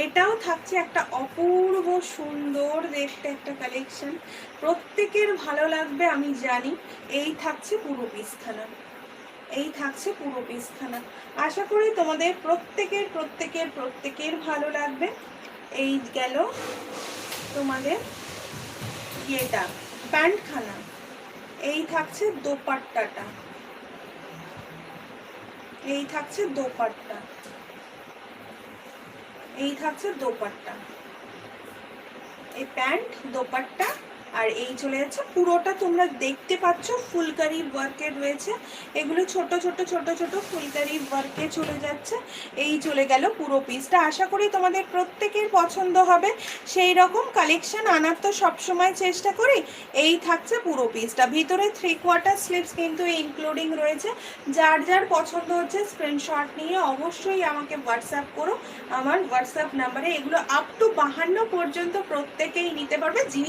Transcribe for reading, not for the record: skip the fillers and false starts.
এটাও থাকছে একটা অপূর্ব সুন্দর দেখতে একটা কালেকশন, প্রত্যেকের ভালো লাগবে আমি জানি। এই থাকছে পুরো পিসখানা, এই থাকছে পুরো পিসখানা। আশা করি তোমাদের প্রত্যেকের প্রত্যেকের প্রত্যেকের ভালো লাগবে। এই গেল তোমাদের ইয়েটা প্যান্টখানা। এই থাকছে দোপাট্টাটা, এই থাকছে দোপাট্টা, এই থাকছে দোপাট্টা, এই প্যান্ট দোপাট্টা। আর এই চলে যাচ্ছে পুরোটা, তোমরা দেখতে পাচ্ছ ফুলকারি ওয়ার্কে রয়েছে, এগুলো ছোট ছোট ছোট ছোট ফুলকারি ওয়ার্কে চলে যাচ্ছে। এই চলে গেল পুরো পিসটা। আশা করি তোমাদের প্রত্যেকের পছন্দ হবে, সেই রকম কালেকশন আনার তো সবসময় চেষ্টা করি। এই থাকছে পুরো পিসটা, ভিতরে 3/4 স্লিভস কিন্তু ইনক্লুডিং রয়েছে। যার যার পছন্দ হচ্ছে স্ক্রিনশট নিয়ে অবশ্যই আমাকে হোয়াটসঅ্যাপ করো আমার হোয়াটসঅ্যাপ নাম্বারে। এগুলো আপ টু 52 পর্যন্ত প্রত্যেকেই নিতে পারবে। যিনি